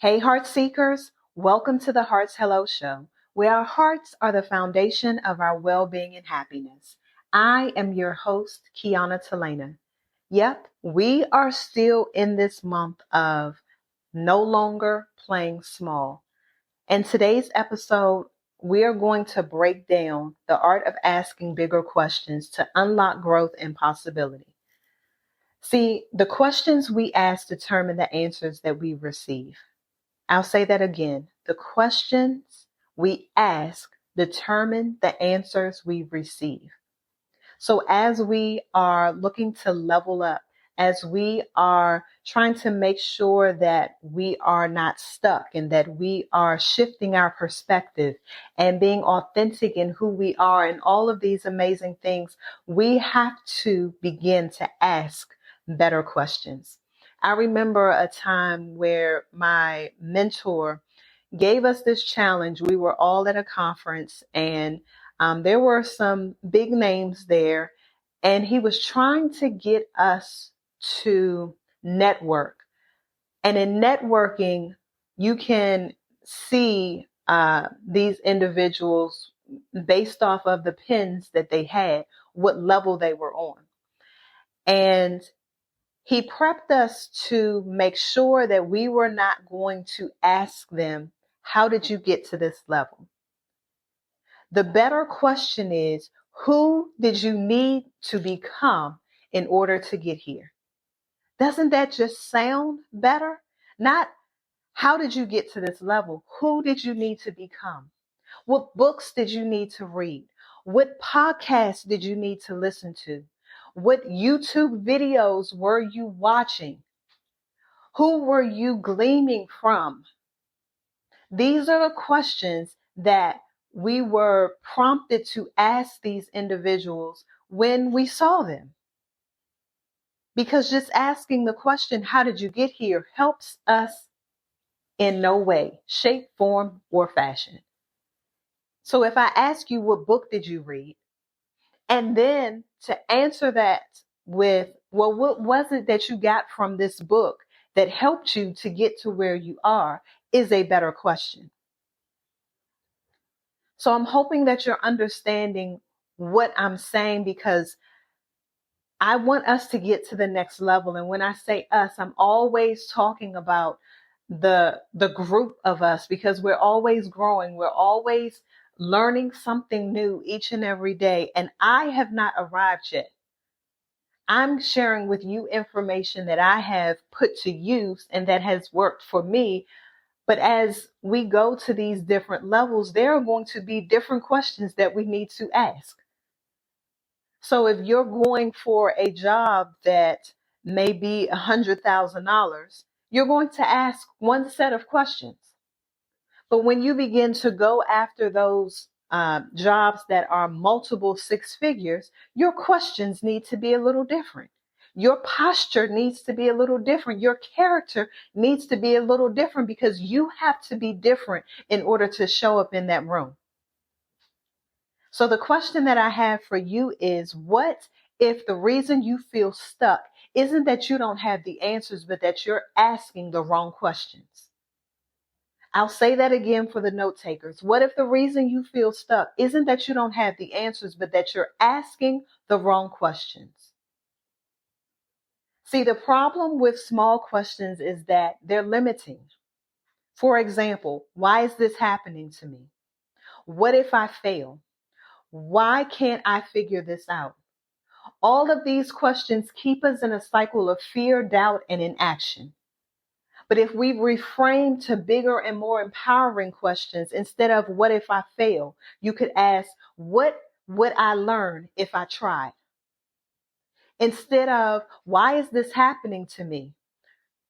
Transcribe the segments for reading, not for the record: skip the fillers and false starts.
Hey, heart seekers, welcome to the Heart's Hello Show, where our hearts are the foundation of our well being and happiness. I am your host, Kiana Telena. Yep, we are still in this month of no longer playing small. In today's episode, we are going to break down the art of asking bigger questions to unlock growth and possibility. See, the questions we ask determine the answers that we receive. I'll say that again. The questions we ask determine the answers we receive. So as we are looking to level up, as we are trying to make sure that we are not stuck and that we are shifting our perspective and being authentic in who we are and all of these amazing things, we have to begin to ask better questions. I remember a time where my mentor gave us this challenge. We were all at a conference and there were some big names there, and he was trying to get us to network. And in networking, you can see these individuals based off of the pins that they had, what level they were on. And he prepped us to make sure that we were not going to ask them, how did you get to this level? The better question is, who did you need to become in order to get here? Doesn't that just sound better? Not how did you get to this level? Who did you need to become? What books did you need to read? What podcasts did you need to listen to? What YouTube videos were you watching? Who were you gleaming from? These are the questions that we were prompted to ask these individuals when we saw them. Because just asking the question, how did you get here, helps us in no way, shape, form, or fashion. So if I ask you, what book did you read? And then to answer that with, well, what was it that you got from this book that helped you to get to where you are, is a better question. So I'm hoping that you're understanding what I'm saying, because I want us to get to the next level. And when I say us, I'm always talking about the group of us, because we're always growing. We're always learning something new each and every day. And I have not arrived yet. I'm sharing with you information that I have put to use and that has worked for me. But as we go to these different levels, there are going to be different questions that we need to ask. So if you're going for a job that may be $100,000, you're going to ask one set of questions. But when you begin to go after those jobs that are multiple six figures, your questions need to be a little different. Your posture needs to be a little different. Your character needs to be a little different, because you have to be different in order to show up in that room. So the question that I have for you is, what if the reason you feel stuck isn't that you don't have the answers, but that you're asking the wrong questions? I'll say that again for the note takers. What if the reason you feel stuck isn't that you don't have the answers, but that you're asking the wrong questions? See, the problem with small questions is that they're limiting. For example, why is this happening to me? What if I fail? Why can't I figure this out? All of these questions keep us in a cycle of fear, doubt, and inaction. But if we reframe to bigger and more empowering questions, instead of what if I fail, you could ask, what would I learn if I tried? Instead of, why is this happening to me?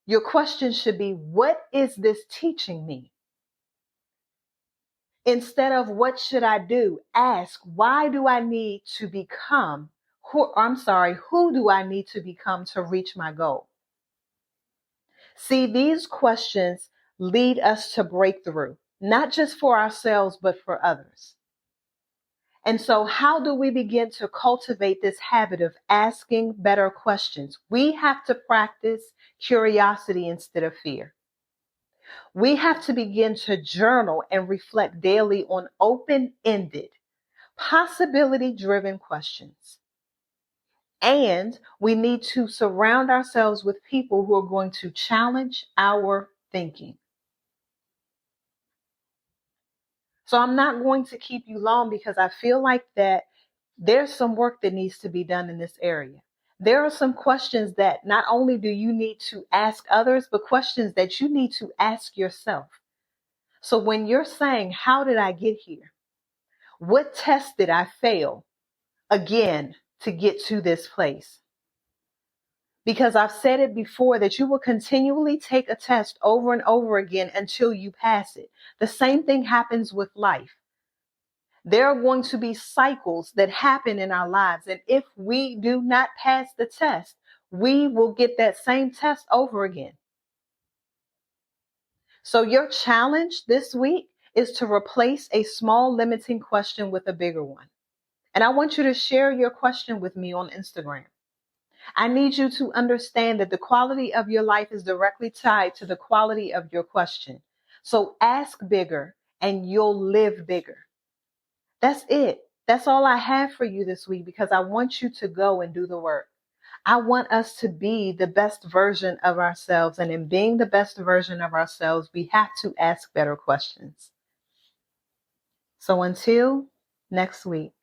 Your question should be, what is this teaching me? Instead of what should I do, ask, why do I need to become, who do I need to become to reach my goal? See, these questions lead us to breakthrough, not just for ourselves, but for others. And so how do we begin to cultivate this habit of asking better questions? We have to practice curiosity instead of fear. We have to begin to journal and reflect daily on open-ended, possibility-driven questions. And we need to surround ourselves with people who are going to challenge our thinking. So I'm not going to keep you long because I feel like that there's some work that needs to be done in this area. There are some questions that not only do you need to ask others, but questions that you need to ask yourself. So when you're saying, how did I get here? What test did I fail again to get to this place? Because I've said it before that you will continually take a test over and over again until you pass it. The same thing happens with life. There are going to be cycles that happen in our lives. And if we do not pass the test, we will get that same test over again. So your challenge this week is to replace a small limiting question with a bigger one. And I want you to share your question with me on Instagram. I need you to understand that the quality of your life is directly tied to the quality of your question. So ask bigger and you'll live bigger. That's it. That's all I have for you this week because I want you to go and do the work. I want us to be the best version of ourselves. And in being the best version of ourselves, we have to ask better questions. So until next week.